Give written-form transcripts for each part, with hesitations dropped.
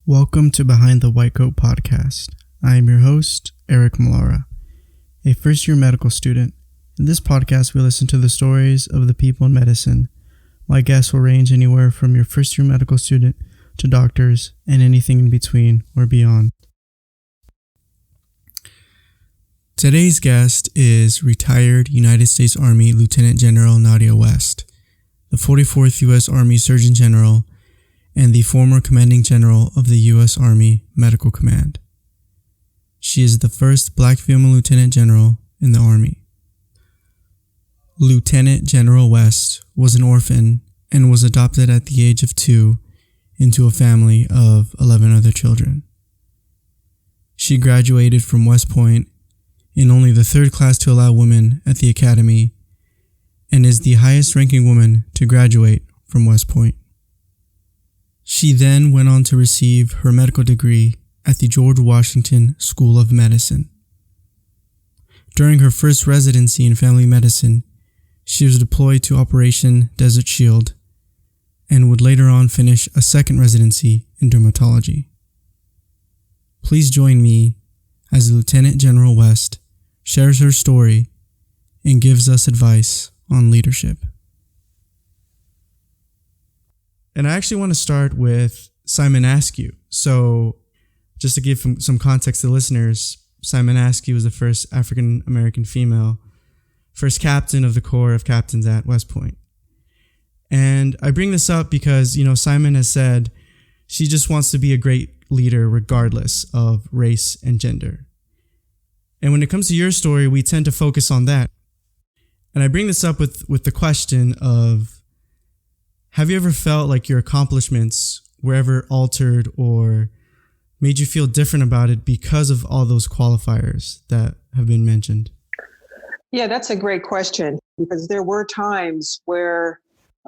Welcome to Behind the White Coat podcast. I am your host, Eric Malara, a first-year medical student. In this podcast, we listen to the stories of the people in medicine. My guests will range anywhere from your first-year medical student to doctors and anything in between or beyond. Today's guest is retired United States Army Lieutenant General Nadja West, the 44th U.S. Army Surgeon General and the former Commanding General of the U.S. Army Medical Command. She is the first Black female Lieutenant General in the Army. Lieutenant General West was an orphan and was adopted at the age of 2 into a family of 11 other children. She graduated from West Point in only the third class to allow women at the academy and is the highest ranking woman to graduate from West Point. She then went on to receive her medical degree at the George Washington School of Medicine. During her first residency in family medicine, she was deployed to Operation Desert Shield and would later on finish a second residency in dermatology. Please join me as Lieutenant General West shares her story and gives us advice on leadership. And I actually want to start with Simon Askew. So just to give some context to listeners, Simon Askew was the first African-American female, first captain of the Corps of Captains at West Point. And I bring this up because, Simon has said she just wants to be a great leader regardless of race and gender. And when it comes to your story, we tend to focus on that. And I bring this up with the question of, have you ever felt like your accomplishments were ever altered or made you feel different about it because of all those qualifiers that have been mentioned? Yeah, that's a great question, because there were times where,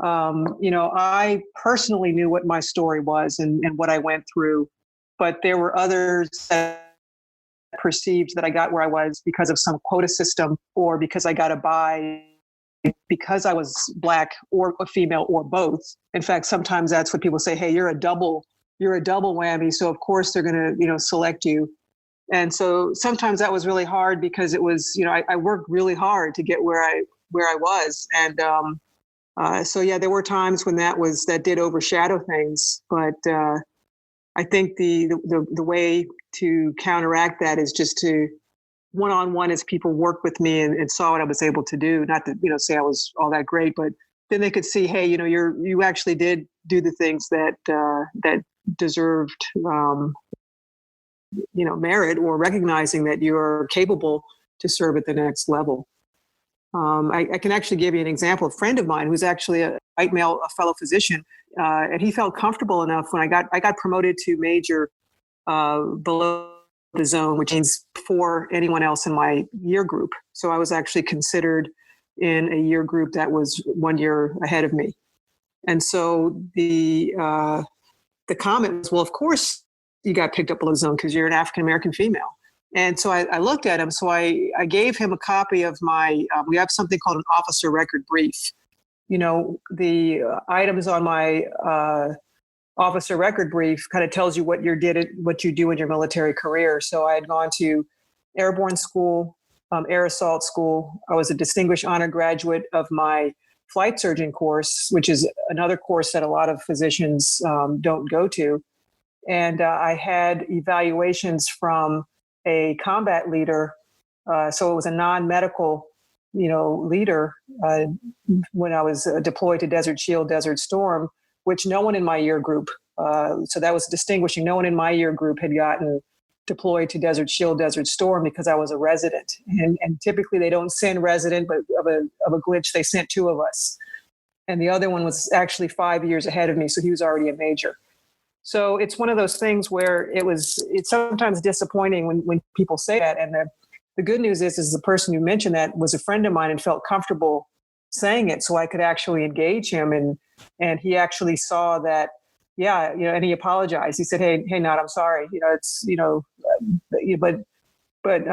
I personally knew what my story was and what I went through, but there were others that perceived that I got where I was because of some quota system or because I got a buy because I was Black or a female or both. In fact, sometimes that's what people say, hey, you're a double whammy. So of course they're going to, select you. And so sometimes that was really hard because it was, I worked really hard to get where I was. And so yeah, there were times when that did overshadow things. But I think the way to counteract that is just to one-on-one as people worked with me and saw what I was able to do. Not to, say I was all that great, but then they could see, hey, you actually did do the things that deserved, merit, or recognizing that you're capable to serve at the next level. I can actually give you an example. A friend of mine who's actually a white male, a fellow physician, and he felt comfortable enough when I got promoted to major below the zone, which means before anyone else in my year group. So I was actually considered in a year group that was 1 year ahead of me. And so the comment was, well, of course you got picked up below the zone because you're an African-American female. And so I looked at him. So I gave him a copy of my, we have something called an officer record brief. The items on my officer record brief kind of tells you what you do in your military career. So I had gone to airborne school, air assault school. I was a distinguished honor graduate of my flight surgeon course, which is another course that a lot of physicians don't go to. And I had evaluations from a combat leader. So it was a non-medical, leader when I was deployed to Desert Shield, Desert Storm, which no one in my year group, so that was distinguishing. No one in my year group had gotten deployed to Desert Shield, Desert Storm because I was a resident. And typically they don't send resident, but of a glitch, they sent 2 of us. And the other one was actually 5 years ahead of me, so he was already a major. So it's one of those things where it's sometimes disappointing when people say that. And the good news is the person who mentioned that was a friend of mine and felt comfortable saying it, so I could actually engage him. And he actually saw that, yeah, and he apologized. He said, hey, Nat, I'm sorry. But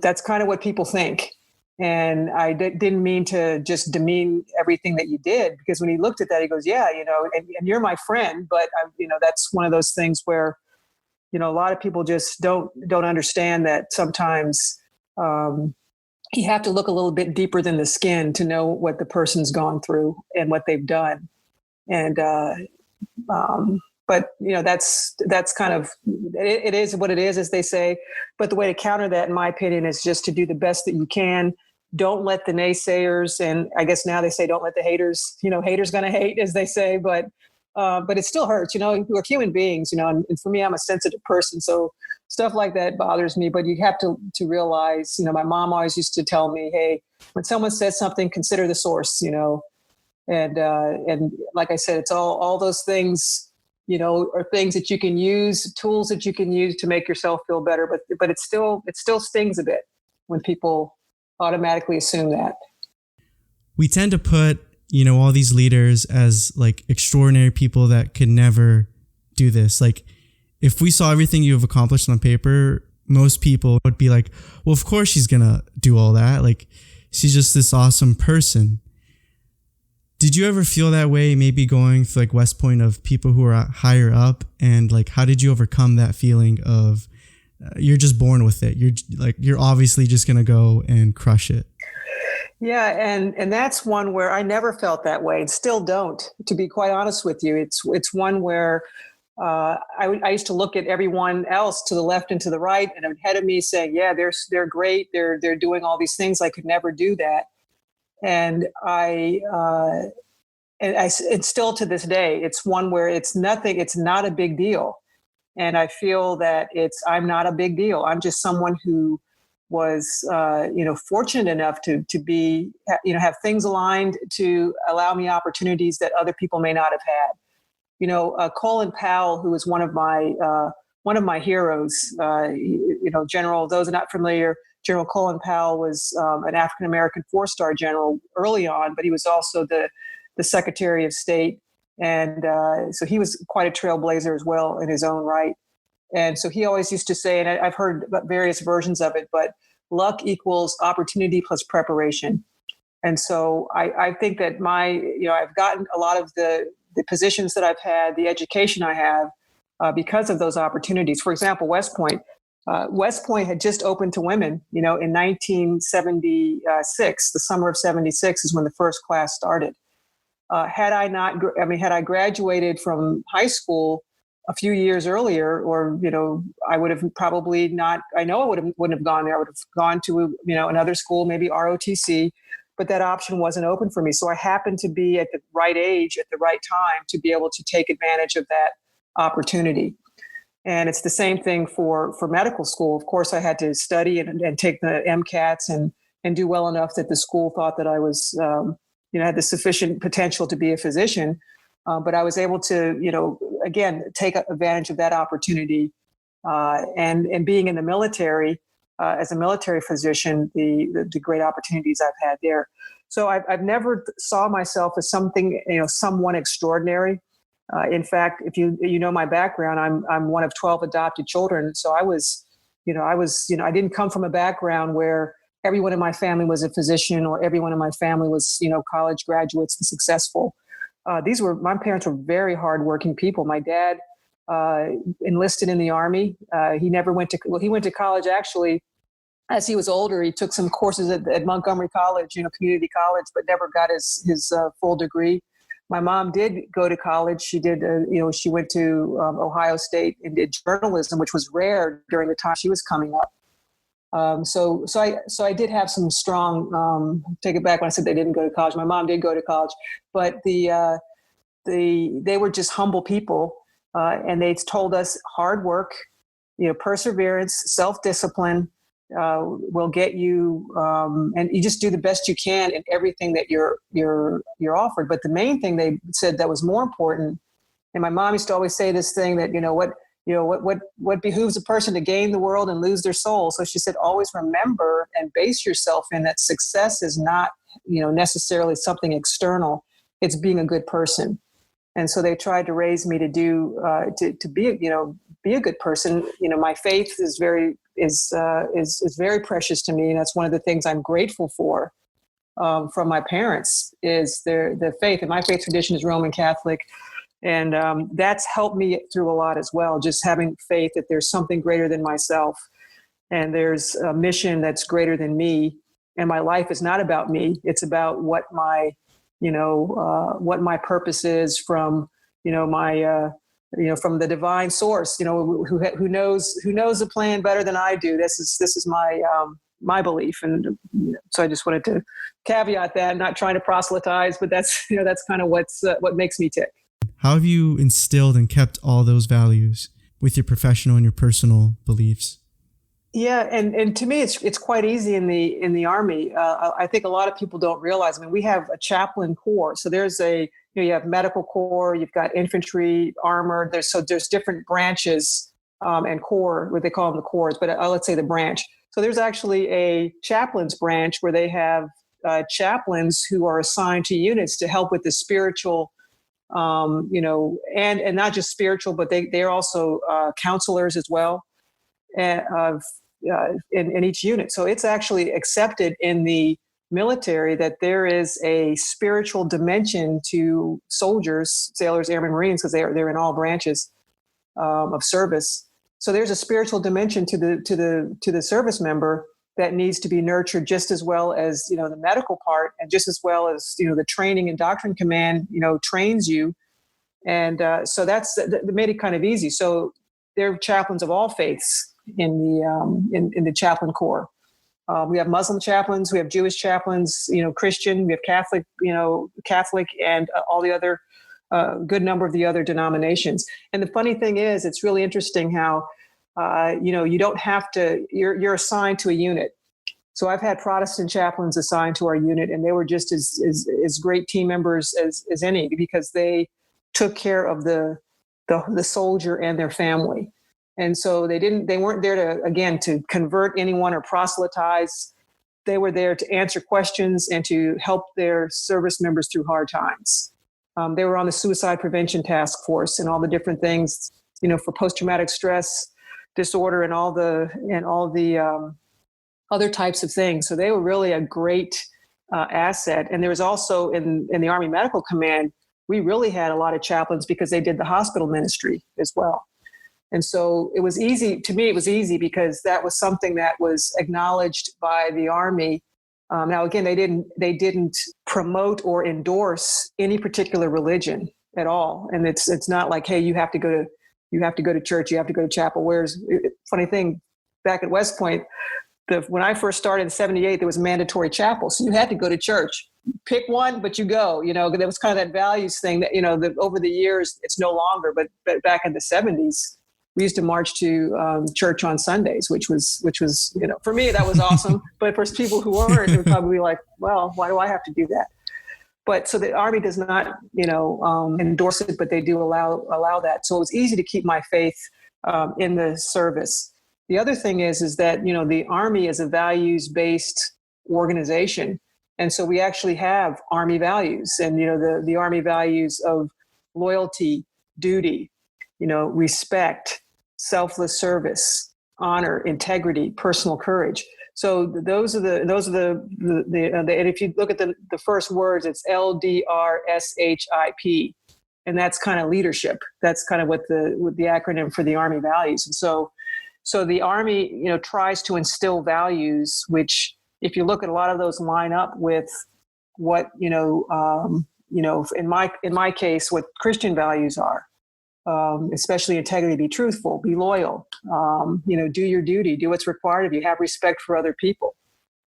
that's kind of what people think. And I didn't mean to just demean everything that you did, because when he looked at that, he goes, yeah, and you're my friend. But, that's one of those things where a lot of people just don't understand that sometimes you have to look a little bit deeper than the skin to know what the person's gone through and what they've done. And but that's kind of it is what it is, as they say. But the way to counter that, in my opinion, is just to do the best that you can. Don't let the naysayers, and I guess now they say don't let the haters. Haters gonna hate, as they say, but it still hurts. We're human beings. And for me, I'm a sensitive person, so stuff like that bothers me. But you have to realize. My mom always used to tell me, "Hey, when someone says something, consider the source." And like I said, it's all those things. Are things that you can use, tools that you can use to make yourself feel better. But it still stings a bit when people automatically assume that. We tend to put, all these leaders as like extraordinary people that could never do this. Like if we saw everything you've accomplished on paper, most people would be like, well, of course she's going to do all that. Like she's just this awesome person. Did you ever feel that way, maybe going through like West Point, of people who are higher up, and like how did you overcome that feeling of you're just born with it? You're obviously just gonna go and crush it. Yeah, and that's one where I never felt that way, and still don't. To be quite honest with you, it's one where I used to look at everyone else to the left and to the right and ahead of me, saying, "Yeah, they're great. They're doing all these things. I could never do that." And it's still to this day, it's one where it's not a big deal. And I feel that I'm not a big deal. I'm just someone who was, fortunate enough to be, have things aligned to allow me opportunities that other people may not have had. Colin Powell, who was one of my heroes, General, those are not familiar, General Colin Powell was an African-American 4-star general early on, but he was also the Secretary of State. And so he was quite a trailblazer as well in his own right. And so he always used to say, and I've heard various versions of it, but luck equals opportunity plus preparation. And so I think that I've gotten a lot of the positions that I've had, the education I have, because of those opportunities. For example, West Point. West Point had just opened to women, in 1976. The summer of 76 is when the first class started. Had I graduated from high school a few years earlier, or, I would have probably not, I know I wouldn't have gone there. I would have gone to, another school, maybe ROTC, but that option wasn't open for me. So I happened to be at the right age, at the right time to be able to take advantage of that opportunity. And it's the same thing for medical school. Of course, I had to study and take the MCATs and do well enough that the school thought that I was, had the sufficient potential to be a physician. But I was able to, again, take advantage of that opportunity. And being in the military, as a military physician, the great opportunities I've had there. So I've never saw myself as someone extraordinary. In fact, if you know my background, I'm one of 12 adopted children. So I didn't come from a background where everyone in my family was a physician or everyone in my family was, college graduates and successful. My parents were very hardworking people. My dad enlisted in the Army. He went to college actually. As he was older, he took some courses at Montgomery College, community college, but never got his full degree. My mom did go to college. She did, she went to Ohio State and did journalism, which was rare during the time she was coming up. So I did have some strong. Take it back when I said they didn't go to college. My mom did go to college, but they were just humble people, and they told us hard work, perseverance, self-discipline will get you, and you just do the best you can in everything that you're offered. But the main thing they said that was more important, and my mom used to always say this thing that what behooves a person to gain the world and lose their soul. So she said, always remember and base yourself in that success is not necessarily something external. It's being a good person. And so they tried to raise me to be a good person. My faith is very precious to me, and that's one of the things I'm grateful for from my parents is their faith. And my faith tradition is Roman Catholic. And that's helped me through a lot as well, just having faith that there's something greater than myself, and there's a mission that's greater than me. And my life is not about me. It's about what my purpose is from, from the divine source, who knows the plan better than I do. This is my belief. And so I just wanted to caveat that, not trying to proselytize, but that's kind of what makes me tick. How have you instilled and kept all those values with your professional and your personal beliefs? Yeah, and to me, it's quite easy in the Army. I think a lot of people don't realize. I mean, we have a chaplain corps, so there's you have medical corps, you've got infantry, armor. There's different branches and corps, what they call them the corps, but let's say the branch. So there's actually a chaplain's branch where they have chaplains who are assigned to units to help with the spiritual. And not just spiritual, but they're also counselors as well in each unit. So it's actually accepted in the military that there is a spiritual dimension to soldiers, sailors, airmen, Marines, because they're in all branches of service. So there's a spiritual dimension to the service member that needs to be nurtured just as well as, the medical part, and just as well as, the training and doctrine command, trains you. And so that made it kind of easy. So there are chaplains of all faiths in the chaplain corps. We have Muslim chaplains, we have Jewish chaplains, Christian, we have Catholic, and all the other good number of the other denominations. And the funny thing is, it's really interesting how you don't have to, you're assigned to a unit. So I've had Protestant chaplains assigned to our unit, and they were just as great team members as any, because they took care of the soldier and their family. And so they weren't there to convert anyone or proselytize. They were there to answer questions and to help their service members through hard times. They were on the suicide prevention task force and all the different things, for post-traumatic stress disorder and all the other types of things. So they were really a great asset. And there was also in the Army Medical Command, we really had a lot of chaplains because they did the hospital ministry as well. And so it was easy, to me, it was easy because that was something that was acknowledged by the Army. Now, again, they didn't promote or endorse any particular religion at all. And it's not like, hey, you have to go to church, you have to go to chapel. Funny thing, back at West Point, when I first started in 78, there was mandatory chapel. So you had to go to church. Pick one, but you go, there was kind of that values thing that, that over the years, it's no longer, but back in the 70s, we used to march to church on Sundays, which was, for me, that was awesome. But for people who weren't, they were probably like, well, why do I have to do that? But so the Army does not, endorse it, but they do allow that. So it was easy to keep my faith in the service. The other thing is that, the Army is a values-based organization. And so we actually have Army values, and, the Army values of loyalty, duty, respect, selfless service, honor, integrity, personal courage. So those are the and if you look at the first words, it's LDRSHIP, and that's kind of leadership. That's kind of what the acronym for the Army values. And so the Army, tries to instill values, which if you look at a lot of those line up with what, in my case, what Christian values are. Especially integrity, be truthful, be loyal, do your duty, do what's required of you, have respect for other people,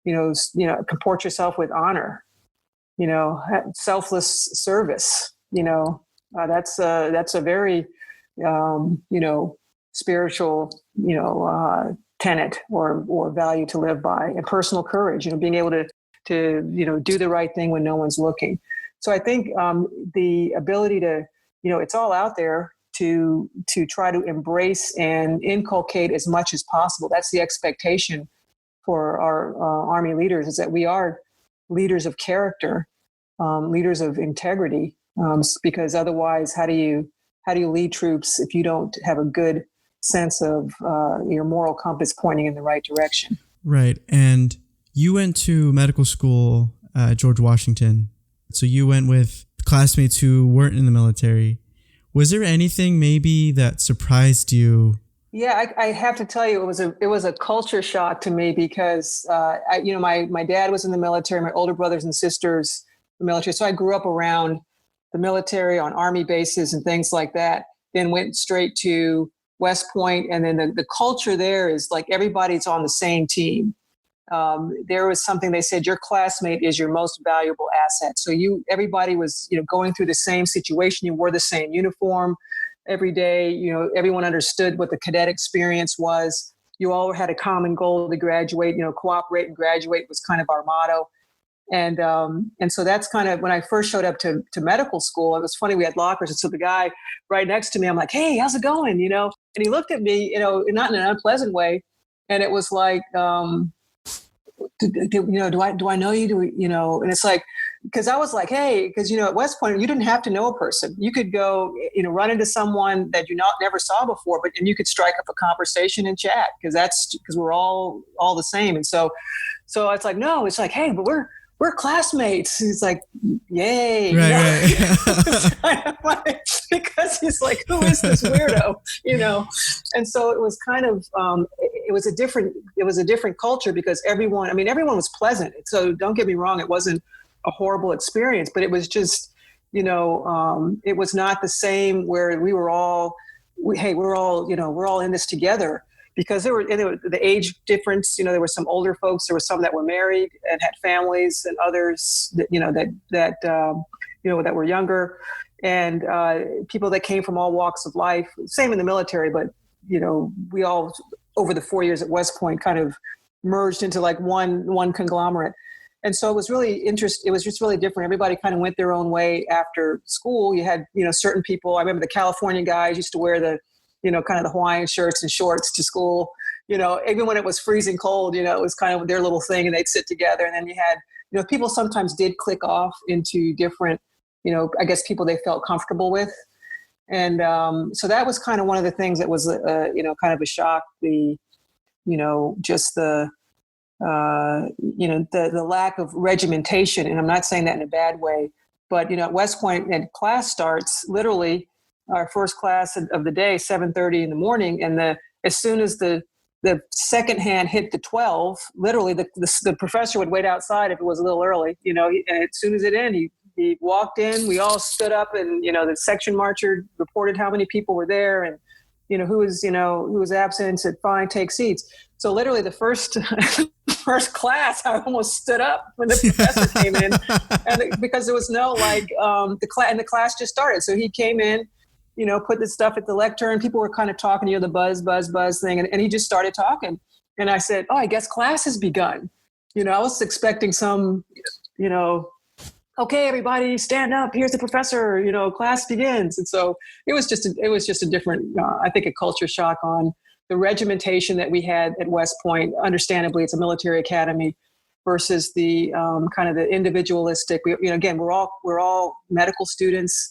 comport yourself with honor, selfless service, that's a very, spiritual, tenet or value to live by, and personal courage, being able to do the right thing when no one's looking. So I think the ability to, it's all out there to try to embrace and inculcate as much as possible. That's the expectation for our Army leaders, is that we are leaders of character, leaders of integrity, because otherwise, how do you lead troops if you don't have a good sense of your moral compass pointing in the right direction? Right. And you went to medical school at George Washington. So you went with classmates who weren't in the military. Was there anything maybe that surprised you? Yeah, I have to tell you, it was a culture shock to me because my dad was in the military, my older brothers and sisters were military, so I grew up around the military on Army bases and things like that. Then went straight to West Point, and then the culture there is like everybody's on the same team. There was something they said, your classmate is your most valuable asset. So everybody was going through the same situation. You wore the same uniform every day. Everyone understood what the cadet experience was. You all had a common goal to graduate. Cooperate and graduate was kind of our motto. And so that's kind of when I first showed up to medical school. It was funny, we had lockers, and so the guy right next to me, I'm like, hey, how's it going? And he looked at me, not in an unpleasant way, and it was like, do I know you? And it's like, because I was like, hey, because at West Point you didn't have to know a person. You could go, run into someone that you never saw before, and you could strike up a conversation and chat because we're all the same. And so it's like, no, it's like, hey, but we're classmates. He's like, yay. Right. Kind of like, because he's like, who is this weirdo? And so it was kind of, it was a different culture because everyone was pleasant. So don't get me wrong. It wasn't a horrible experience, but it was just, it was not the same where we were all, we're all in this together. Because there were the age difference. There were some older folks. There were some that were married and had families, and others that were younger, and people that came from all walks of life. Same in the military, but we all over the 4 years at West Point kind of merged into like one conglomerate. And so it was really interesting. It was just really different. Everybody kind of went their own way after school. You had certain people. I remember the California guys used to wear the kind of the Hawaiian shirts and shorts to school, even when it was freezing cold, it was kind of their little thing, and they'd sit together. And then you had, people sometimes did click off into different, I guess people they felt comfortable with. And so that was kind of one of the things that was, kind of a shock, just the lack of regimentation. And I'm not saying that in a bad way, but, at West Point, and class starts literally, our first class of the day, 7:30 in the morning. And as soon as the second hand hit the 12, literally the professor would wait outside if it was a little early, and as soon as it ended, he walked in, we all stood up, and, the section marcher reported how many people were there and, who was absent, and said, fine, take seats. So literally the first class, I almost stood up when the professor came in, and because there was no the class just started. So he came in, put the stuff at the lectern. People were kind of talking, the buzz thing. And he just started talking. And I said, oh, I guess class has begun. I was expecting some, okay, everybody stand up. Here's the professor, class begins. And so it was just a different, I think, a culture shock on the regimentation that we had at West Point. Understandably, it's a military academy versus the kind of the individualistic, again, we're all medical students.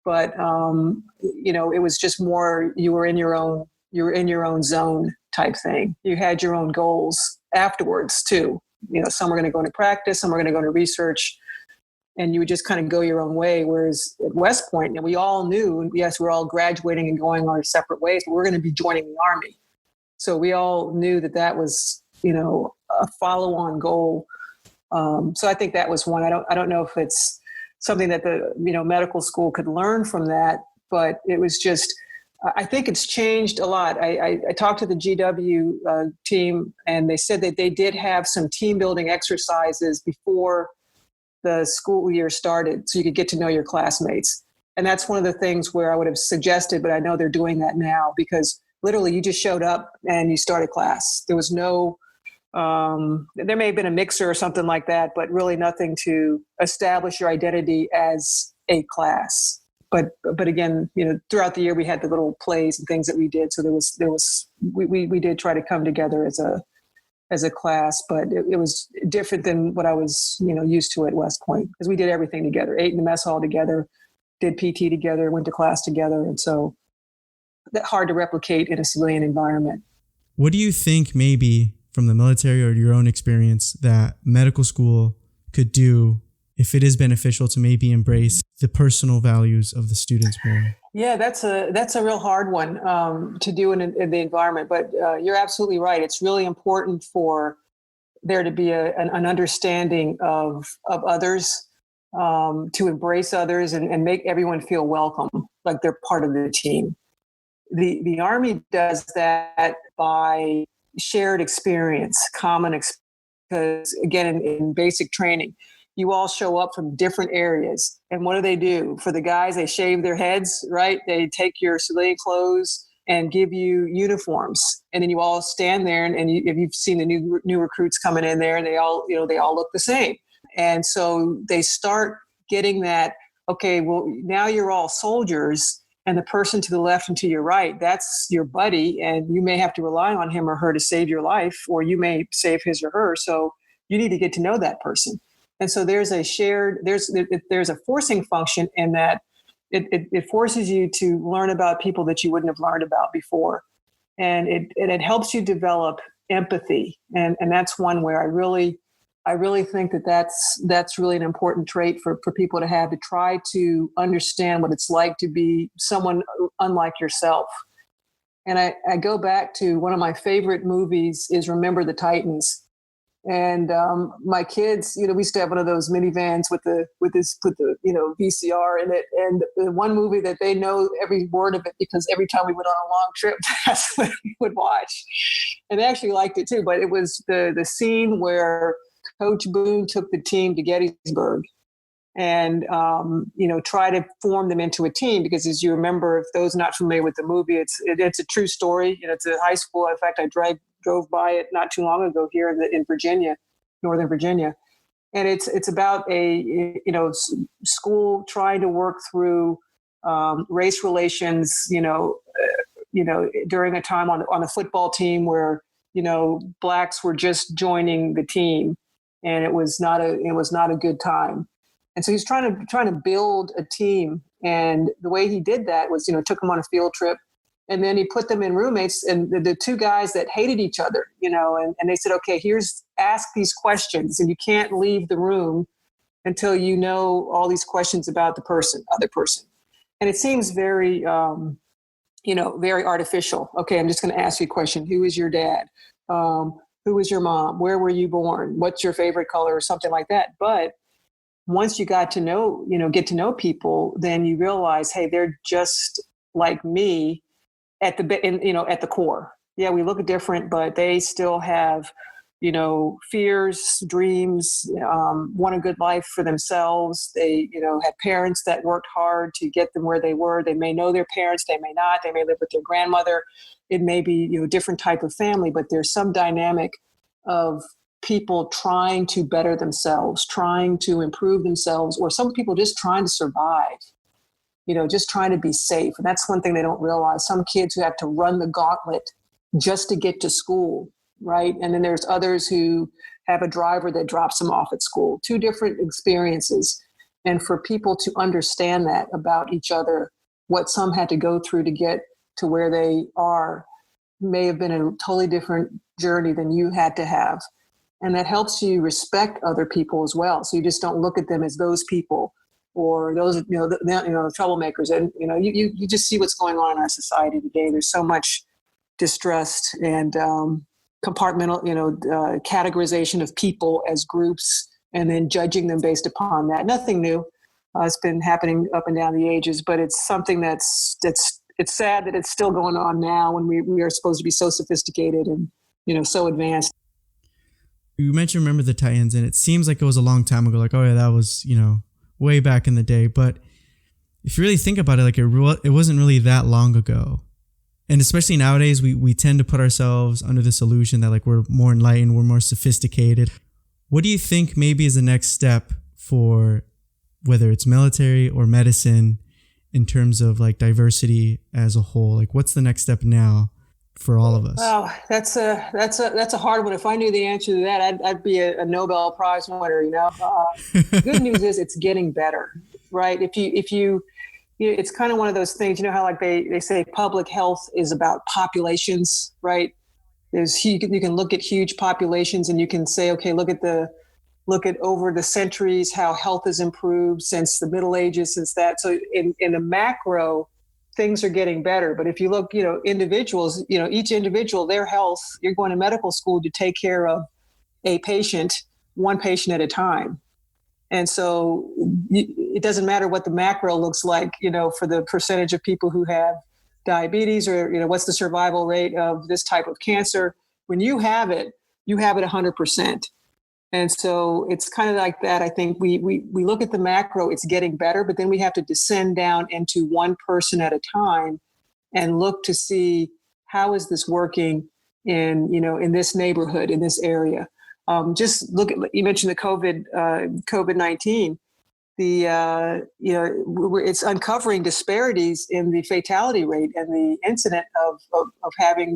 But, it was just more, you were in your own zone type thing. You had your own goals afterwards too. Some were going to go into practice, some were going to go into research, and you would just kind of go your own way. Whereas at West Point, we all knew, yes, we're all graduating and going our separate ways, but we're going to be joining the Army. So we all knew that was, a follow-on goal. So I think that was one. I don't know if it's something that the medical school could learn from that, but it was just, I think it's changed a lot. I talked to the GW team, and they said that they did have some team building exercises before the school year started, so you could get to know your classmates. And that's one of the things where I would have suggested, but I know they're doing that now, because literally you just showed up and you started class. There was no there may have been a mixer or something like that, but really nothing to establish your identity as a class. But again, throughout the year we had the little plays and things that we did. So we did try to come together as a class, but it was different than what I was, used to at West Point, because we did everything together, ate in the mess hall together, did PT together, went to class together. And so that's hard to replicate in a civilian environment. What do you think maybe from the military or your own experience that medical school could do if it is beneficial to maybe embrace the personal values of the students more? Yeah, that's a real hard one to do in the environment. But you're absolutely right. It's really important for there to be an understanding of others, to embrace others and make everyone feel welcome, like they're part of the team. The Army does that by shared experience, because again, in basic training, you all show up from different areas. And what do? For the guys, they shave their heads, right? They take your civilian clothes and give you uniforms. And then you all stand there and if you've seen the new recruits coming in there, and they all look the same. And so they start getting that, okay, well, now you're all soldiers, and the person to the left and to your right, that's your buddy, and you may have to rely on him or her to save your life, or you may save his or her. So you need to get to know that person. And so there's a forcing function in that it forces you to learn about people that you wouldn't have learned about before. And it helps you develop empathy. And that's one where I really think that's really an important trait for people to have, to try to understand what it's like to be someone unlike yourself. And I go back to one of my favorite movies is Remember the Titans. And my kids, we used to have one of those minivans with the VCR in it. And the one movie that they know every word of it, because every time we went on a long trip, that's what we would watch. And they actually liked it too. But it was the scene where Coach Boone took the team to Gettysburg and, try to form them into a team. Because as you remember, if those not familiar with the movie, it's a true story. It's a high school. In fact, I drove by it not too long ago here in Virginia, Northern Virginia. And it's about a, school trying to work through race relations, during a time on a football team where, blacks were just joining the team, and it was not a good time. And so he's trying to build a team. And the way he did that was, took them on a field trip. And then he put them in roommates, and the two guys that hated each other, and they said, okay, ask these questions, and you can't leave the room until you know all these questions about the other person. And it seems very, very artificial. Okay, I'm just going to ask you a question. Who is your dad? Who is your mom? Where were you born? What's your favorite color, or something like that? But once you get to know people, then you realize, hey, they're just like me at the core. Yeah, we look different, but they still have, fears, dreams, want a good life for themselves. They, had parents that worked hard to get them where they were. They may know their parents, they may not. They may live with their grandmother. It may be, a different type of family, but there's some dynamic of people trying to better themselves, trying to improve themselves, or some people just trying to survive. Just trying to be safe. And that's one thing they don't realize. Some kids who have to run the gauntlet just to get to school, right? And then there's others who have a driver that drops them off at school. Two different experiences. And for people to understand that about each other, what some had to go through to get to where they are may have been a totally different journey than you had to have. And that helps you respect other people as well. So you just don't look at them as those people, or those, the troublemakers. And, you just see what's going on in our society today. There's so much distrust and categorization of people as groups, and then judging them based upon that. Nothing new. It's been happening up and down the ages, but it's something it's sad that it's still going on now when we are supposed to be so sophisticated and, so advanced. You mentioned Remember the Titans, and it seems like it was a long time ago. Like, oh yeah, that was, way back in the day. But if you really think about it, like it wasn't really that long ago. And especially nowadays, we tend to put ourselves under this illusion that like we're more enlightened, we're more sophisticated. What do you think maybe is the next step for whether it's military or medicine in terms of like diversity as a whole? Like, what's the next step now for all of us? Wow, that's a hard one. If I knew the answer to that, I'd be a Nobel Prize winner. Good news is it's getting better, right? If you it's kind of one of those things. How like they say public health is about populations, right? You can look at huge populations and you can say, okay, look at over the centuries how health has improved since the Middle Ages, since that. So in the macro, things are getting better. But if you look, individuals, each individual, their health, you're going to medical school to take care of a patient, one patient at a time. And so it doesn't matter what the macro looks like, for the percentage of people who have diabetes or, what's the survival rate of this type of cancer. When you have it 100%. And so it's kind of like that. I think we look at the macro, it's getting better, but then we have to descend down into one person at a time and look to see how is this working in this neighborhood, in this area. Just look at, you mentioned the COVID-19, it's uncovering disparities in the fatality rate and the incident of having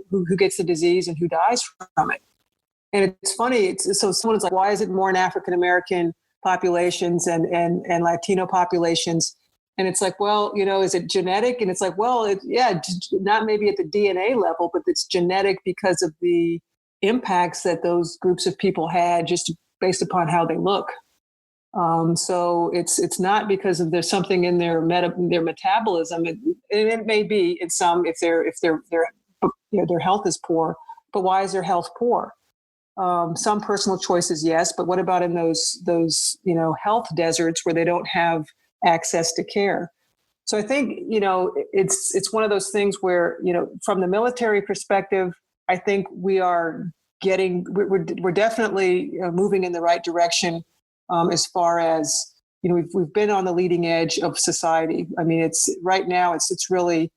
who gets the disease and who dies from it. And it's funny. So someone's like, why is it more in African-American populations and Latino populations? And it's like, well, is it genetic? And it's like, well, not maybe at the DNA level, but it's genetic because of the impacts that those groups of people had just based upon how they look. So it's not because of there's something in their metabolism. It may be in some if their health is poor. But why is their health poor? Some personal choices, yes, but what about in those health deserts where they don't have access to care? So I think it's one of those things where from the military perspective, I think we're definitely moving in the right direction as far as we've been on the leading edge of society. I mean, it's right now it's really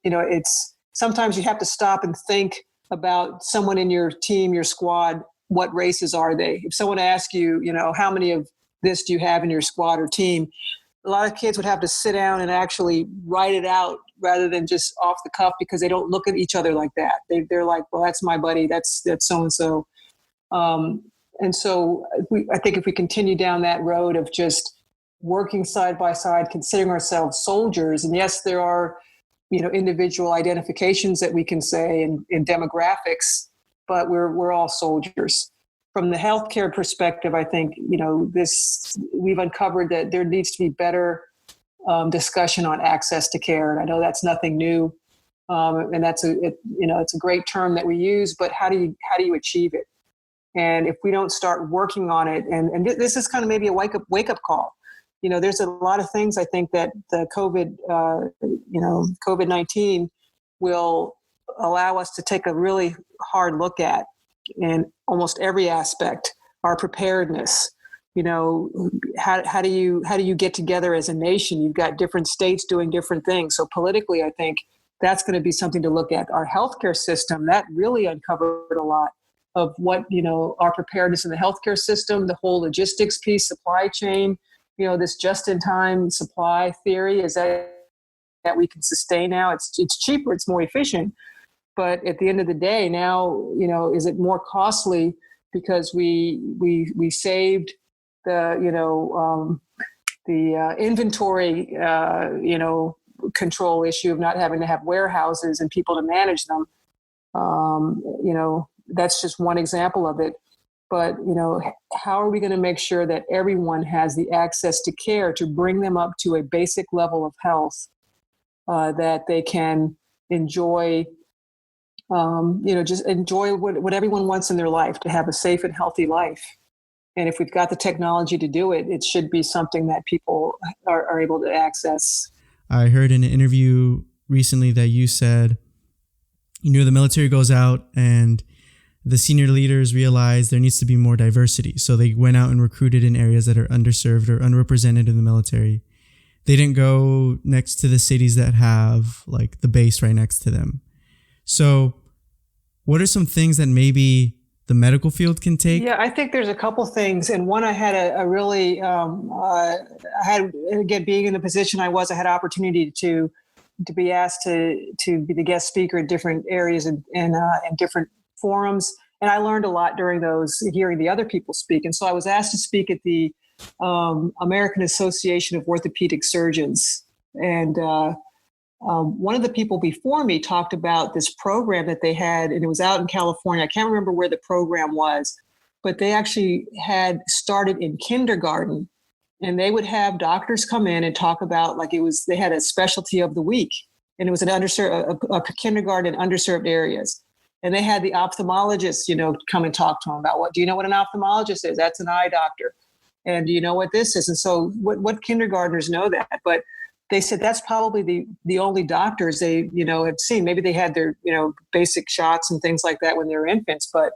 it's sometimes you have to stop and think about someone in your team, your squad, what races are they? If someone asks you, how many of this do you have in your squad or team? A lot of kids would have to sit down and actually write it out rather than just off the cuff because they don't look at each other like that. They're like, well, that's my buddy. That's so-and-so. And so I think if we continue down that road of just working side by side, considering ourselves soldiers, and yes, there are individual identifications that we can say in demographics, but we're all soldiers. From the healthcare perspective, I think, we've uncovered that there needs to be better discussion on access to care. And I know that's nothing new. And it's a great term that we use, but how do you achieve it? And if we don't start working on it, and this is kind of maybe a wake up call. There's a lot of things I think that the COVID-19 will allow us to take a really hard look at in almost every aspect. Our preparedness, how do you get together as a nation? You've got different states doing different things. So politically, I think that's going to be something to look at. Our healthcare system, that really uncovered a lot of what, our preparedness in the healthcare system, the whole logistics piece, supply chain, this just-in-time supply theory is that we can sustain now. It's cheaper, it's more efficient. But at the end of the day, now, is it more costly because we saved the inventory, control issue of not having to have warehouses and people to manage them. That's just one example of it. But, how are we going to make sure that everyone has the access to care to bring them up to a basic level of health that they can enjoy, just enjoy what everyone wants in their life, to have a safe and healthy life. And if we've got the technology to do it, it should be something that people are able to access. I heard in an interview recently that you said, the military goes out and the senior leaders realized there needs to be more diversity. So they went out and recruited in areas that are underserved or unrepresented in the military. They didn't go next to the cities that have like the base right next to them. So what are some things that maybe the medical field can take? Yeah, I think there's a couple things. And one, I had a really, again, being in the position I was, I had opportunity to be asked to be the guest speaker in different areas and different forums. And I learned a lot during those, hearing the other people speak. And so I was asked to speak at the American Association of Orthopedic Surgeons. And one of the people before me talked about this program that they had, and it was out in California. I can't remember where the program was, but they actually had started in kindergarten And they would have doctors come in and talk about, like, they had a specialty of the week, and it was an underserved, a kindergarten in underserved areas. And they had the ophthalmologist, come and talk to them about, do you know what an ophthalmologist is? That's an eye doctor. And do you know what this is? And so what kindergartners know that? But they said that's probably the only doctors they, had seen. Maybe they had their, basic shots and things like that when they were infants, but,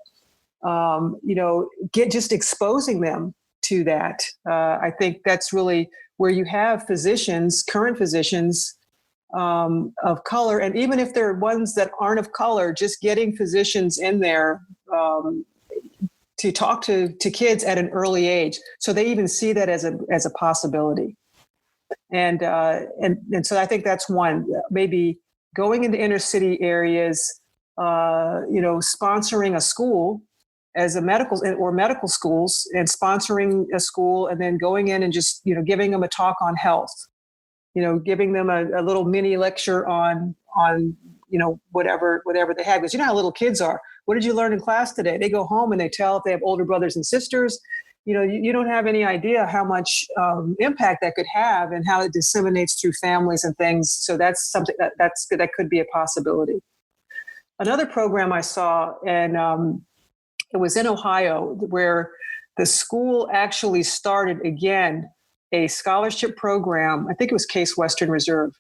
just exposing them to that. I think that's really where you have current physicians of color. And even if there are ones that aren't of color, just getting physicians in there to talk to kids at an early age, so they even see that as a possibility. And so I think that's one. Maybe going into inner city areas, sponsoring a school as a medical schools, and sponsoring a school, and then going in and just giving them a talk on health. Giving them a little mini lecture on whatever they have. Because how little kids are. What did you learn in class today? They go home and they tell if they have older brothers and sisters. You don't have any idea how much impact that could have and how it disseminates through families and things. So that's something that could be a possibility. Another program I saw, and it was in Ohio, where the school actually started again a scholarship program. I think it was Case Western Reserve,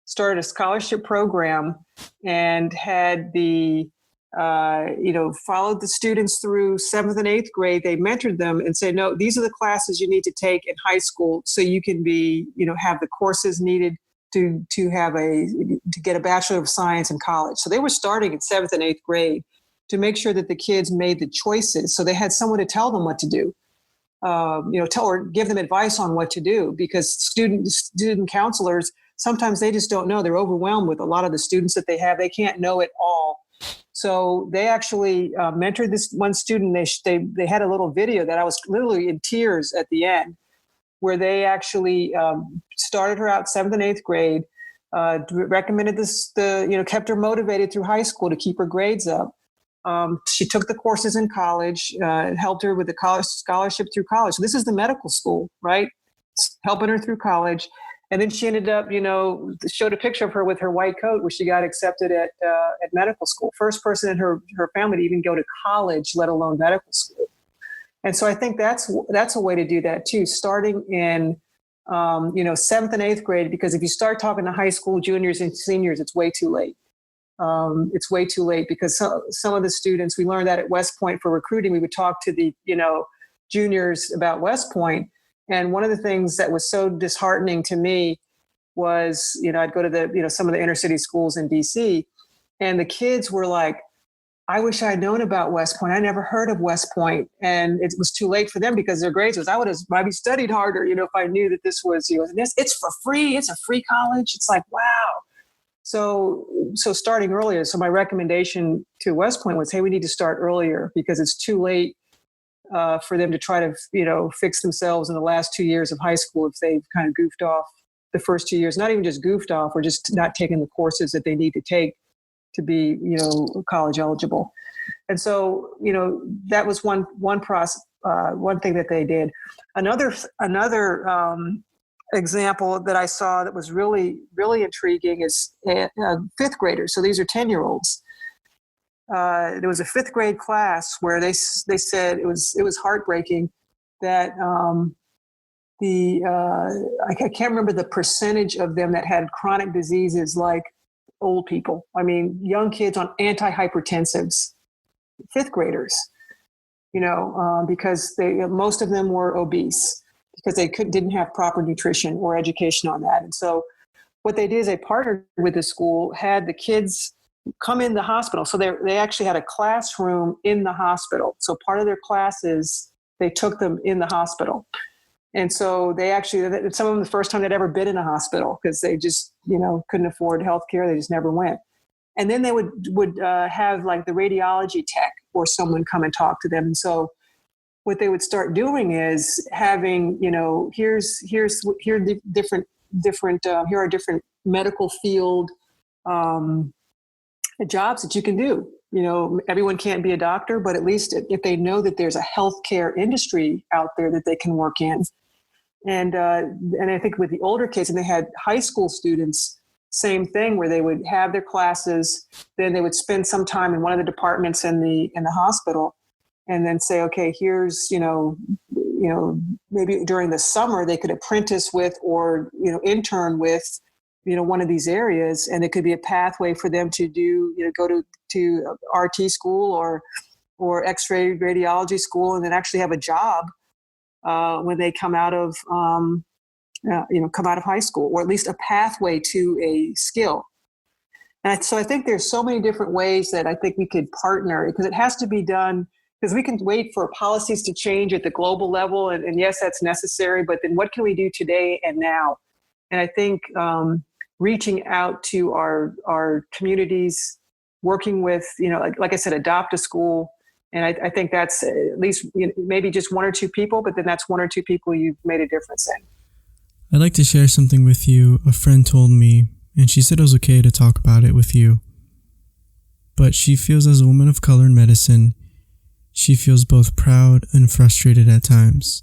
started a scholarship program and had followed the students through 7th and 8th grade. They mentored them and said, no, these are the classes you need to take in high school so you can have the courses needed to get a Bachelor of Science in college. So they were starting in 7th and 8th grade to make sure that the kids made the choices. So they had someone to tell them what to do. Or give them advice on what to do, because student counselors, sometimes they just don't know. They're overwhelmed with a lot of the students that they have. They can't know it all. So they actually mentored this one student. They had a little video that I was literally in tears at the end, where they actually started her out 7th and 8th grade, recommended kept her motivated through high school to keep her grades up. She took the courses in college, helped her with the college scholarship through college. So this is the medical school, right? Helping her through college. And then she ended up, showed a picture of her with her white coat where she got accepted at medical school. First person in her family to even go to college, let alone medical school. And so I think that's a way to do that too, starting in, 7th and 8th grade, because if you start talking to high school juniors and seniors, it's way too late. It's way too late, because some of the students, we learned that at West Point for recruiting, we would talk to the, juniors about West Point. And one of the things that was so disheartening to me was, I'd go to some of the inner city schools in DC, and the kids were like, I wish I had known about West Point. I never heard of West Point. And it was too late for them because their grades was, I would have maybe studied harder, if I knew that this was, it's for free. It's a free college. It's like, wow. So starting earlier. So my recommendation to West Point was, hey, we need to start earlier, because it's too late for them to try to, fix themselves in the last 2 years of high school if they've kind of goofed off the first 2 years, not even just goofed off, or just not taking the courses that they need to take to be, college eligible. And so, that was one process, one thing that they did. Another example that I saw that was really, really intriguing is fifth graders. So these are 10-year-olds. There was a fifth grade class where they said it was heartbreaking that I can't remember the percentage of them that had chronic diseases like old people. I mean, young kids on antihypertensives, fifth graders, because most of them were obese because they didn't have proper nutrition or education on that. And so what they did is they partnered with the school, had the kids come in the hospital. So they actually had a classroom in the hospital. So part of their classes, they took them in the hospital. And so some of them the first time they'd ever been in a hospital because they just, couldn't afford healthcare. They just never went. And then they would have like the radiology tech or someone come and talk to them. And so what they would start doing is having, here are different medical field jobs that you can do. Everyone can't be a doctor, but at least if they know that there's a healthcare industry out there that they can work in. And I think with the older kids, and they had high school students, same thing, where they would have their classes, then they would spend some time in one of the departments in the hospital, and then say, okay, here's, maybe during the summer they could apprentice with, or, intern with, one of these areas, and it could be a pathway for them to do, go to RT school or X-ray radiology school, and then actually have a job when they come out of high school, or at least a pathway to a skill. And so I think there's so many different ways that I think we could partner, because it has to be done, because we can wait for policies to change at the global level. And yes, that's necessary, but then what can we do today and now? And I think reaching out to our communities, working with, like I said, Adopt a School. And I think that's at least maybe just one or two people, but then that's one or two people you've made a difference in. I'd like to share something with you. A friend told me, and she said it was okay to talk about it with you. But she feels, as a woman of color in medicine, she feels both proud and frustrated at times.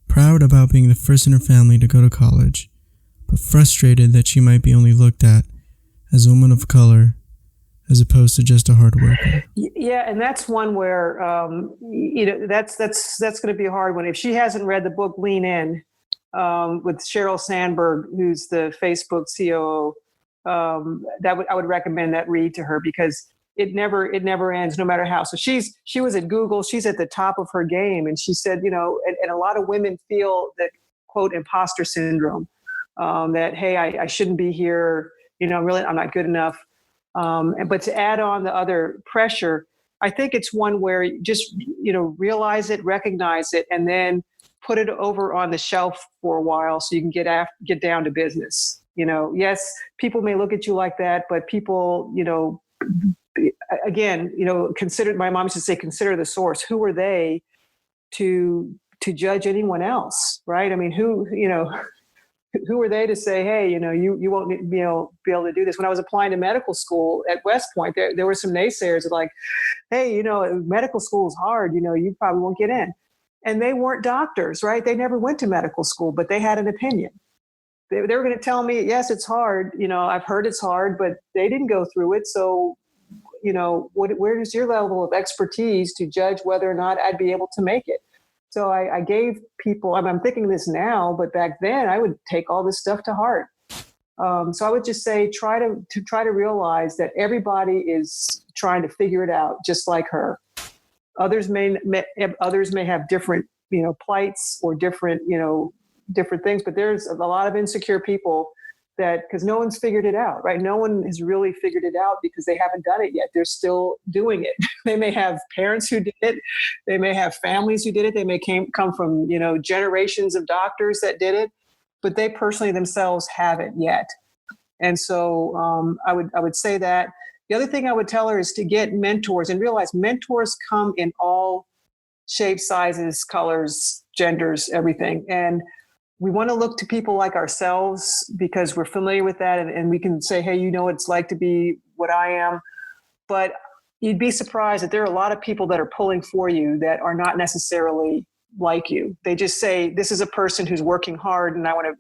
Proud about being the first in her family to go to college, but frustrated that she might be only looked at as a woman of color as opposed to just a hard worker. Yeah, and that's one where that's going to be a hard one. If she hasn't read the book Lean In with Sheryl Sandberg, who's the Facebook COO, I would recommend that read to her, because it never ends, no matter how. So she was at Google, she's at the top of her game, and she said, and a lot of women feel that, quote, imposter syndrome, that, hey, I shouldn't be here, really, I'm not good enough. But to add on the other pressure, I think it's one where you just, realize it, recognize it, and then put it over on the shelf for a while so you can get down to business. Yes, people may look at you like that, but people, again, consider, my mom used to say, consider the source. Who are they to judge anyone else, right? I mean, who are they to say, hey, you won't be able to do this? When I was applying to medical school at West Point, there were some naysayers like, hey, medical school is hard, you probably won't get in. And they weren't doctors, right? They never went to medical school, but they had an opinion. They were going to tell me, yes, it's hard. I've heard it's hard, but they didn't go through it. So, where is your level of expertise to judge whether or not I'd be able to make it? So I gave people, I'm thinking this now, but back then I would take all this stuff to heart. So I would just say, try to realize that everybody is trying to figure it out, just like her. Others may have different, plights or different things, but there's a lot of insecure people because no one's figured it out, right? No one has really figured it out because they haven't done it yet. They're still doing it. They may have parents who did it. They may have families who did it. They may come from, generations of doctors that did it, but they personally themselves haven't yet. And so I would say that. The other thing I would tell her is to get mentors, and realize mentors come in all shapes, sizes, colors, genders, everything. And we want to look to people like ourselves because we're familiar with that. And we can say, hey, what it's like to be what I am. But you'd be surprised that there are a lot of people that are pulling for you that are not necessarily like you. They just say, this is a person who's working hard and I want to,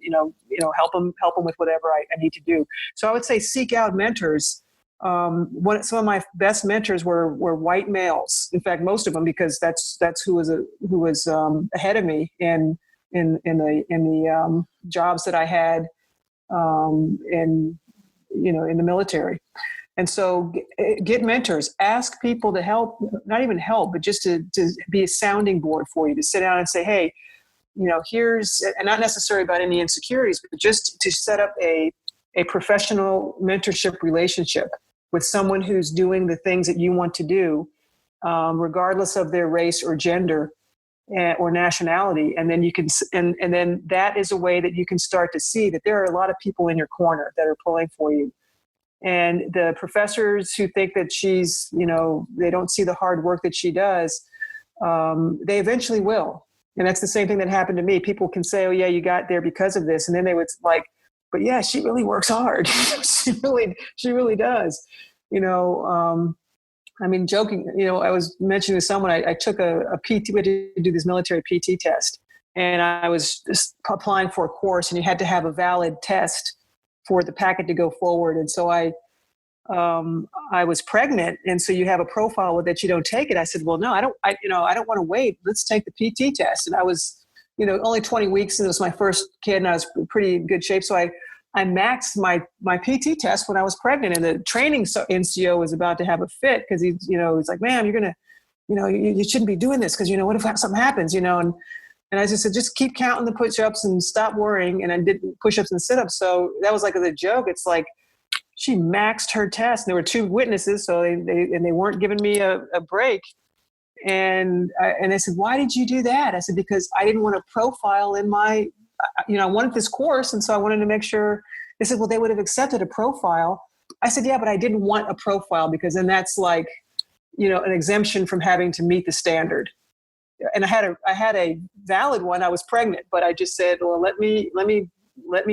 help them with whatever I need to do. So I would say seek out mentors. Some of my best mentors were white males. In fact, most of them, because that's who was ahead of me in the jobs that I had in the military. And so get mentors, ask people to help, not even help, but just to be a sounding board for you, to sit down and say, hey, here's, and not necessarily about any insecurities, but just to set up a professional mentorship relationship with someone who's doing the things that you want to do, regardless of their race or gender or nationality. And then you can, and then that is a way that you can start to see that there are a lot of people in your corner that are pulling for you. And the professors who think that she's, they don't see the hard work that she does, they eventually will. And that's the same thing that happened to me. People can say, oh yeah, you got there because of this. And then they would like, but yeah, she really works hard. she really does. Joking, I was mentioning to someone, I took a PT, we had to do this military PT test. and I was just applying for a course, and you had to have a valid test for the packet to go forward. And so I was pregnant, and so you have a profile that you don't take it. I said, well, no, I don't want to wait. Let's take the PT test. And I was, only 20 weeks, and it was my first kid, and I was pretty good shape. So I maxed my PT test when I was pregnant, and the training NCO was about to have a fit because he's like, ma'am, you're gonna, you shouldn't be doing this because what if something happens, and I just said, just keep counting the push-ups and stop worrying. And I did push-ups and sit-ups. So that was like a joke. It's like she maxed her test. And there were 2 witnesses, so they weren't giving me a break. And they said, why did you do that? I said, because I didn't want to profile in my, I wanted this course. And so I wanted to make sure. They said, well, they would have accepted a profile. I said, yeah, but I didn't want a profile because then that's like, an exemption from having to meet the standard. And I had a valid one. I was pregnant, but I just said, well, let me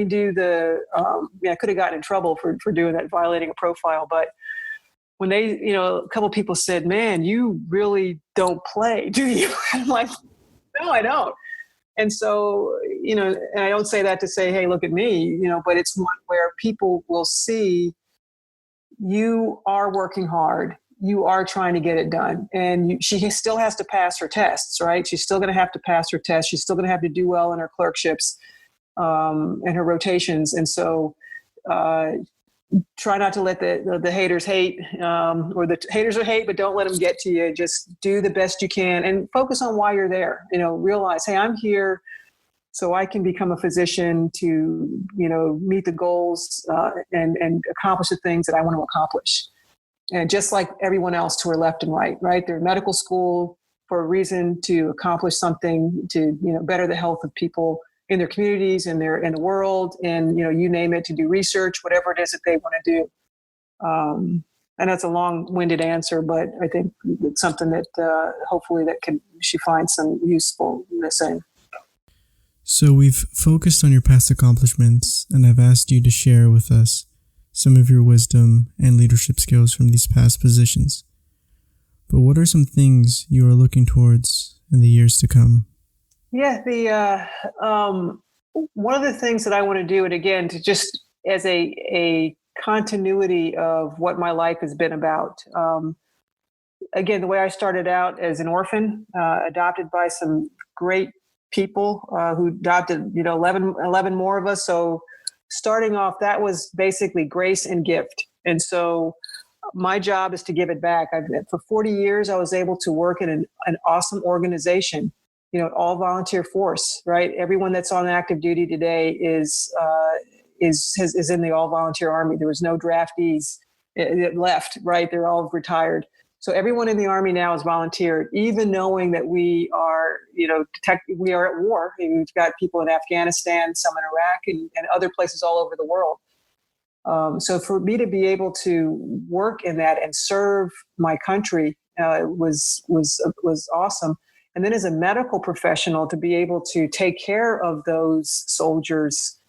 do the, I could have gotten in trouble for doing that, violating a profile. But when they, a couple of people said, man, you really don't play, do you? I'm like, no, I don't. And so, and I don't say that to say, hey, look at me, but it's one where people will see you are working hard. You are trying to get it done. And she still has to pass her tests, right? She's still going to have to pass her tests. She's still going to have to do well in her clerkships and her rotations. And so try not to let the haters hate, or the haters will hate, but don't let them get to you. Just do the best you can and focus on why you're there. Realize, hey, I'm here so I can become a physician to, meet the goals and accomplish the things that I want to accomplish. And just like everyone else to her left and right? They're in medical school for a reason, to accomplish something, to, better the health of people in their communities and in the world, and, you name it, to do research, whatever it is that they want to do. And that's a long-winded answer, but I think it's something that hopefully she finds some usefulness in. So we've focused on your past accomplishments, and I've asked you to share with us some of your wisdom and leadership skills from these past positions. But what are some things you are looking towards in the years to come? Yeah, one of the things that I want to do, and again, to just as a continuity of what my life has been about. Again, the way I started out as an orphan, adopted by some great people who adopted, 11 more of us. So starting off, that was basically grace and gift. And so my job is to give it back. For 40 years, I was able to work in an awesome organization, all volunteer force, right? Everyone that's on active duty today is in the all volunteer Army. There was no draftees left, right? They're all retired. So everyone in the Army now is volunteered, even knowing that we are, we are at war. We've got people in Afghanistan, some in Iraq, and other places all over the world. So for me to be able to work in that and serve my country was awesome. And then as a medical professional, to be able to take care of those soldiers,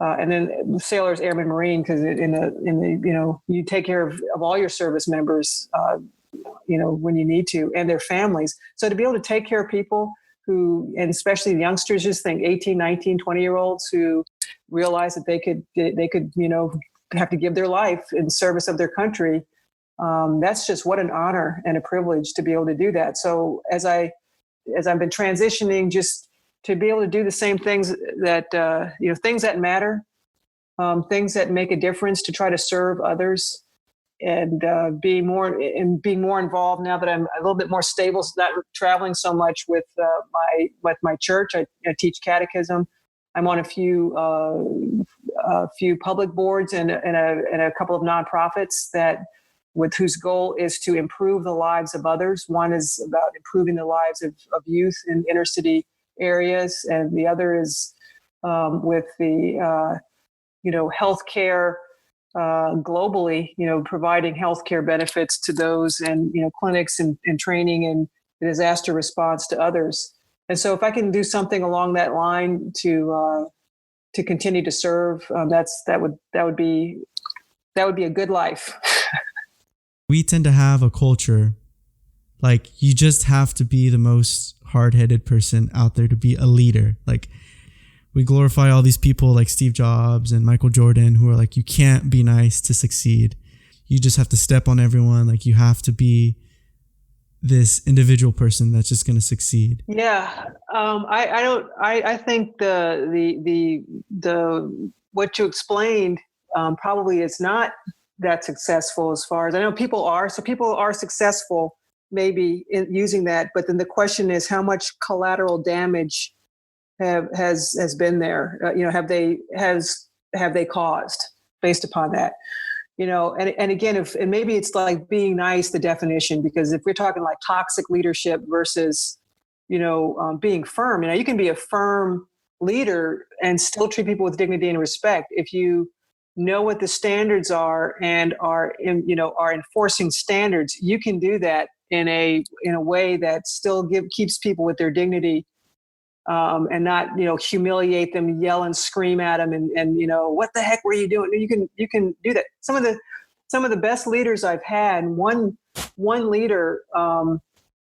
and then sailors, airmen, Marine, because in the you take care of all your service members, when you need to, and their families. So to be able to take care of people who, and especially youngsters, just think 18, 19, 20-year-olds who realize that they could have to give their life in service of their country. That's just what an honor and a privilege to be able to do that. So as I've been transitioning, just to be able to do the same things that, things that matter, things that make a difference, to try to serve others, and being more involved now that I'm a little bit more stable, not traveling so much with my church. I teach catechism. I'm on a few public boards and a couple of nonprofits whose goal is to improve the lives of others. One is about improving the lives of youth in inner city areas, and the other is with the healthcare globally, providing healthcare benefits to those, and clinics and training and disaster response to others. And so if I can do something along that line to continue to serve, that would be a good life. We tend to have a culture Like, you just have to be the most hard-headed person out there to be a leader. Like, we glorify all these people like Steve Jobs and Michael Jordan who are like, you can't be nice to succeed. You just have to step on everyone. Like, you have to be this individual person that's just going to succeed. Yeah. I think the what you explained probably is not that successful as far as I know. People are successful maybe in using that, but then the question is how much collateral damage has been there. Have they caused based upon that? And again, and maybe it's like being nice, the definition, because if we're talking like toxic leadership versus, being firm, you can be a firm leader and still treat people with dignity and respect. If you know what the standards are and are enforcing standards, you can do that in a way that still keeps people with their dignity. And not, humiliate them, yell and scream at them, and what the heck were you doing? You can do that. Some of the best leaders I've had. One leader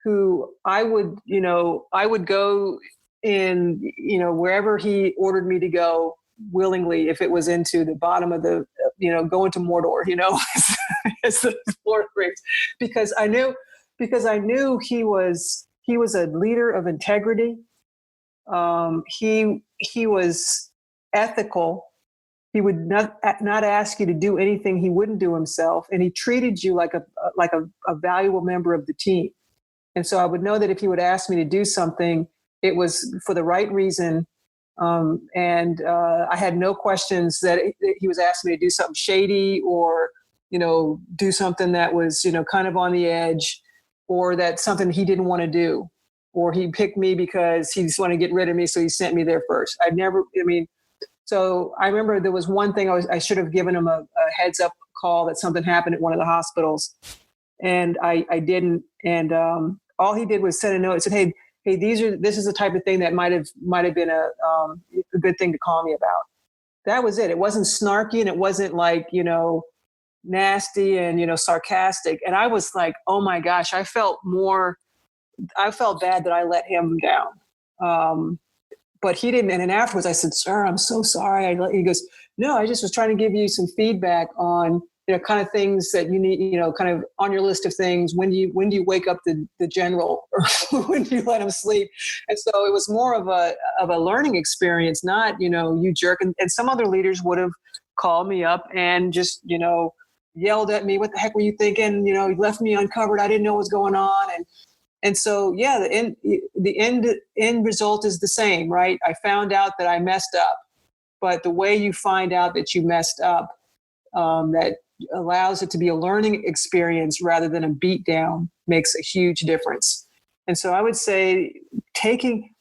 who I would go in, wherever he ordered me to go willingly, if it was into the bottom of the, go into Mordor, as the Lord of the Rings, because I knew he was a leader of integrity. He was ethical. He would not ask you to do anything he wouldn't do himself, and he treated you like a valuable member of the team. And so I would know that if he would ask me to do something, it was for the right reason. And I had no questions that he was asking me to do something shady or, do something that was, kind of on the edge, or that something he didn't want to do. Or he picked me because he just wanted to get rid of me, so he sent me there first. So I remember there was one thing I should have given him a heads up call that something happened at one of the hospitals, and I didn't. And all he did was send a note. It said, "Hey, this is the type of thing that might have been a good thing to call me about." That was it. It wasn't snarky, and it wasn't like nasty and sarcastic. And I was like, oh my gosh, I felt bad that I let him down. But he didn't. And then afterwards I said, sir, I'm so sorry. He goes, no, I just was trying to give you some feedback on, kind of things that you need, kind of on your list of things. When do you wake up the general, or when do you let him sleep? And so it was more of a learning experience, not, you jerk. And some other leaders would have called me up and just, yelled at me. What the heck were you thinking? You left me uncovered. I didn't know what was going on. And so, yeah, the end result is the same, right? I found out that I messed up, but the way you find out that you messed up, that allows it to be a learning experience rather than a beat down, makes a huge difference. And so I would say taking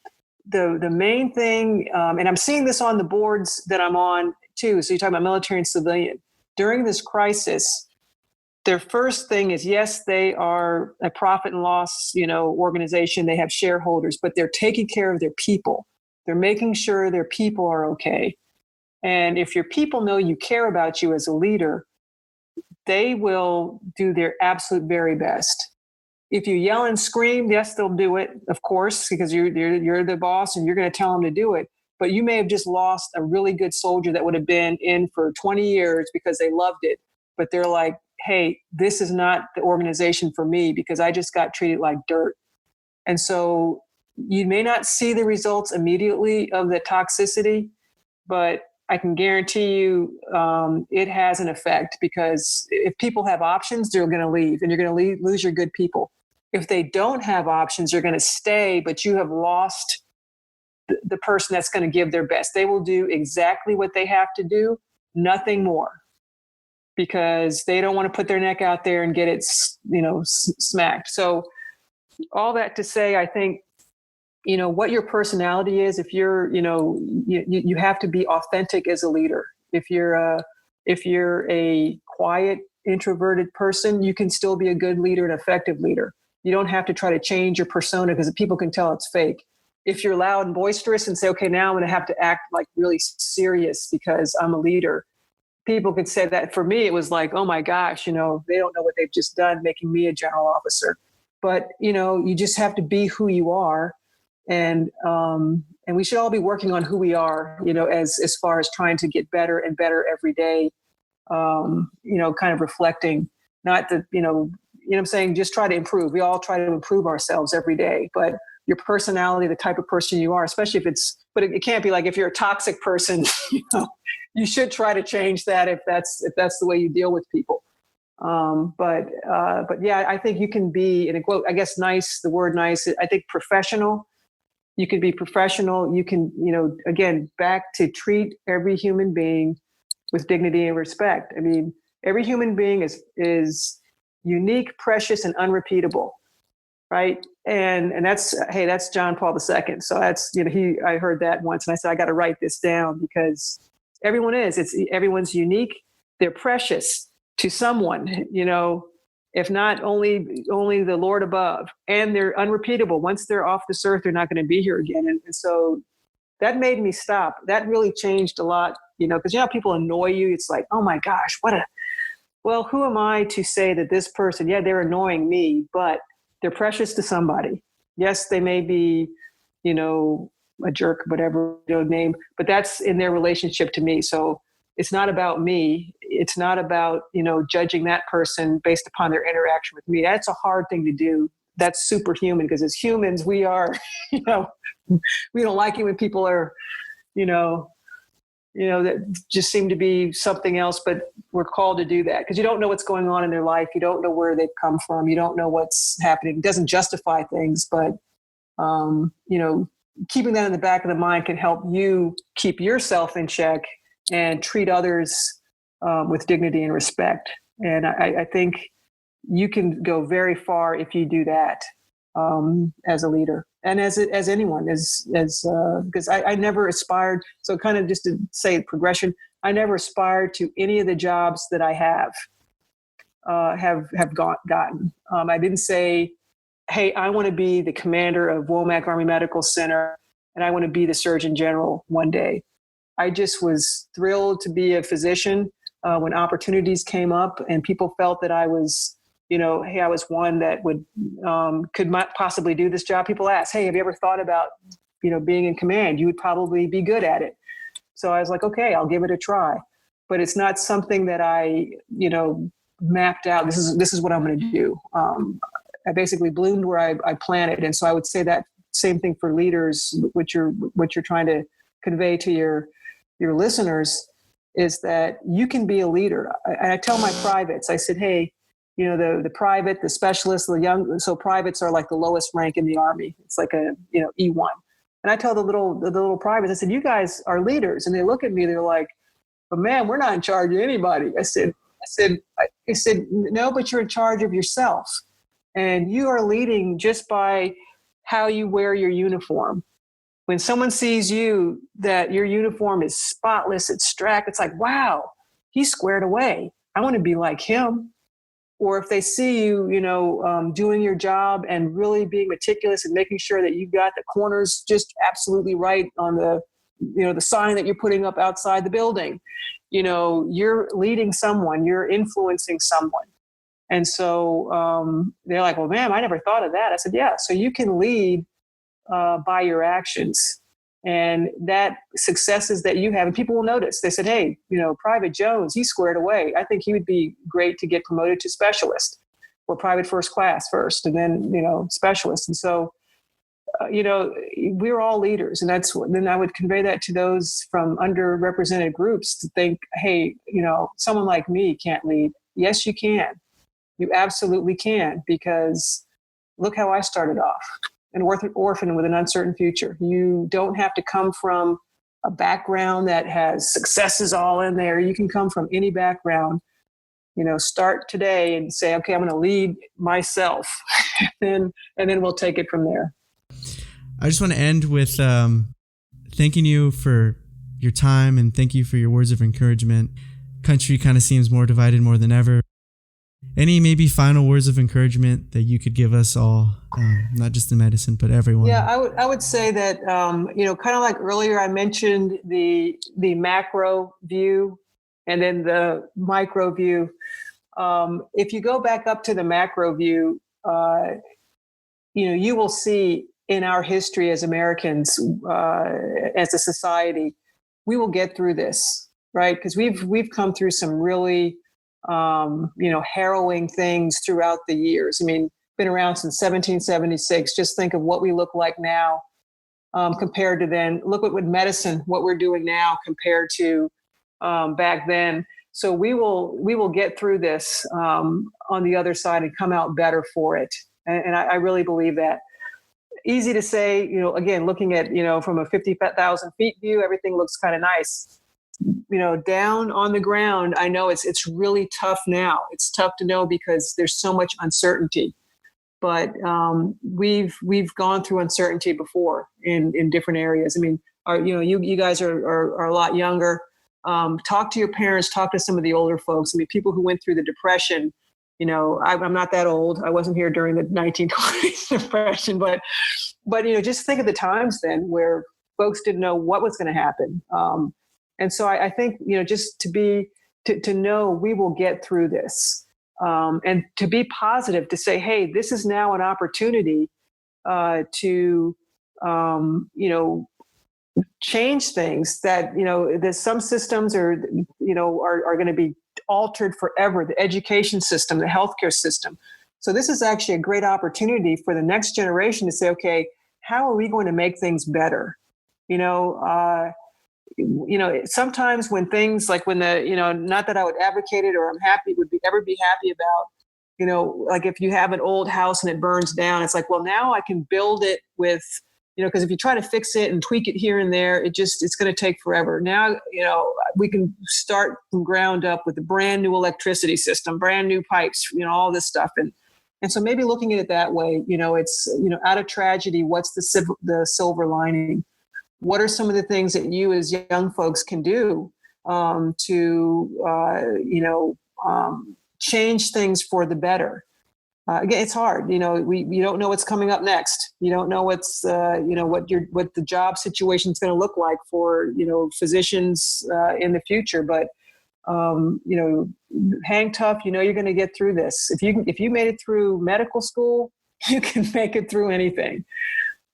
the main thing, and I'm seeing this on the boards that I'm on too. So you're talking about military and civilian. During this crisis, their first thing is, yes, they are a profit and loss, organization. They have shareholders, but they're taking care of their people. They're making sure their people are okay. And if your people know you care about you as a leader, they will do their absolute very best. If you yell and scream, yes, they'll do it, of course, because you're the boss and you're going to tell them to do it. But you may have just lost a really good soldier that would have been in for 20 years because they loved it. But they're like, hey, this is not the organization for me because I just got treated like dirt. And so you may not see the results immediately of the toxicity, but I can guarantee you it has an effect, because if people have options, they're going to leave, and you're going to lose your good people. If they don't have options, they're going to stay, but you have lost the person that's going to give their best. They will do exactly what they have to do, nothing more, because they don't want to put their neck out there and get it, smacked. So all that to say, I think, what your personality is, if you're, you have to be authentic as a leader. If you're a quiet, introverted person, you can still be a good leader, an effective leader. You don't have to try to change your persona because people can tell it's fake. If you're loud and boisterous and say, okay, now I'm going to have to act like really serious because I'm a leader, people could say that. For me, it was like, oh my gosh, they don't know what they've just done, making me a general officer. but you just have to be who you are. And we should all be working on who we are, as far as trying to get better and better every day. Kind of reflecting, not that, what I'm saying, just try to improve. We all try to improve ourselves every day, but your personality, the type of person you are, especially but it can't be like if you're a toxic person, you should try to change that if that's the way you deal with people. But yeah, I think you can be, and I guess nice, the word nice, I think professional. You can be professional. You can, again, back to treat every human being with dignity and respect. I mean, every human being is unique, precious, and unrepeatable, right? And that's John Paul II. So that's, I heard that once, and I said I got to write this down because everyone's unique. They're precious to someone, if not only the Lord above, and they're unrepeatable. Once they're off this earth, they're not going to be here again. And so that made me stop. That really changed a lot, because people annoy you. It's like, oh my gosh, well, who am I to say that this person, yeah, they're annoying me, but they're precious to somebody. Yes, they may be, a jerk, whatever name, but that's in their relationship to me. So it's not about me. It's not about, judging that person based upon their interaction with me. That's a hard thing to do. That's superhuman because as humans, we are, we don't like it when people are, that just seem to be something else, but we're called to do that because you don't know what's going on in their life. You don't know where they've come from. You don't know what's happening. It doesn't justify things, but, keeping that in the back of the mind can help you keep yourself in check and treat others with dignity and respect. And I think you can go very far if you do that as a leader and as anyone, because I never aspired. So kind of just to say progression, I never aspired to any of the jobs that I have gotten. I didn't say, hey, I want to be the commander of Womack Army Medical Center and I want to be the Surgeon General one day. I just was thrilled to be a physician when opportunities came up and people felt that I was, hey, I was one that could possibly do this job. People ask, hey, have you ever thought about, being in command? You would probably be good at it. So I was like, okay, I'll give it a try. But it's not something that I, mapped out. This is what I'm going to do. I basically bloomed where I planted. And so I would say that same thing for leaders, what you're trying to convey to your listeners is that you can be a leader. I tell my privates, I said, hey, the private, the specialist, the young, so privates are like the lowest rank in the Army. It's like a, E1. And I tell the little privates, I said, you guys are leaders. And they look at me, they're like, but man, we're not in charge of anybody. I said, no, but you're in charge of yourself. And you are leading just by how you wear your uniform. When someone sees you, that your uniform is spotless, it's strapped, it's like, wow, he's squared away. I want to be like him. Or if they see you, doing your job and really being meticulous and making sure that you've got the corners just absolutely right on the, the sign that you're putting up outside the building, you're leading someone, you're influencing someone. And so they're like, well, ma'am, I never thought of that. I said, yeah, so you can lead by your actions and that successes that you have. And people will notice. They said, hey, Private Jones, he's squared away. I think he would be great to get promoted to specialist or private first class first and then, specialist. And so, we're all leaders. And then I would convey that to those from underrepresented groups to think, hey, someone like me can't lead. Yes, you can. You absolutely can, because look how I started off, an orphan with an uncertain future. You don't have to come from a background that has successes all in there. You can come from any background, start today and say, okay, I'm going to lead myself and then we'll take it from there. I just want to end with thanking you for your time and thank you for your words of encouragement. Country kind of seems more divided more than ever. Any maybe final words of encouragement that you could give us all, not just in medicine, but everyone? Yeah, I would say that, kind of like earlier, I mentioned the macro view and then the micro view. If you go back up to the macro view, you will see in our history as Americans, as a society, we will get through this, right? Because we've come through some really, harrowing things throughout the years. I mean, been around since 1776. Just think of what we look like now compared to then. Look at medicine, what we're doing now compared to back then. So we will get through this on the other side and come out better for it. And I really believe that. Easy to say, again, looking at, from a 50,000 feet view, everything looks kind of nice. Down on the ground, I know it's really tough now. It's tough to know because there's so much uncertainty. But we've gone through uncertainty before in different areas. I mean, you guys are a lot younger. Talk to your parents. Talk to some of the older folks. I mean, people who went through the Depression. I'm not that old. I wasn't here during the 1920s Depression, but just think of the times then where folks didn't know what was going to happen. And so I think, just to know we will get through this, and to be positive, to say, hey, this is now an opportunity to, change things that, there's some systems are going to be altered forever. The education system, the healthcare system. So this is actually a great opportunity for the next generation to say, okay, how are we going to make things better? Sometimes when things like when not that I would advocate it or would ever be happy about, like if you have an old house and it burns down, it's like, well, now I can build it with, because if you try to fix it and tweak it here and there, it's going to take forever. Now, we can start from ground up with a brand new electricity system, brand new pipes, all this stuff. And so maybe looking at it that way, it's, out of tragedy, what's the silver lining? What are some of the things that you as young folks can do to change things for the better? Again, it's hard. You don't know what's coming up next. You don't know what's what the job situation is going to look like for physicians in the future. But hang tough. You're going to get through this. If you made it through medical school, you can make it through anything.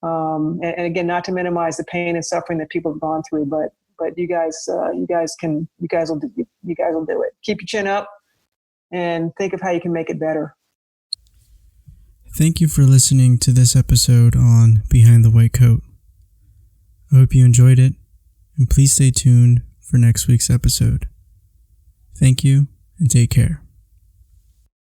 And again, not to minimize the pain and suffering that people have gone through, but you guys will do it. Keep your chin up and think of how you can make it better. Thank you for listening to this episode on Behind the White Coat. I hope you enjoyed it, and please stay tuned for next week's episode. Thank you, and take care.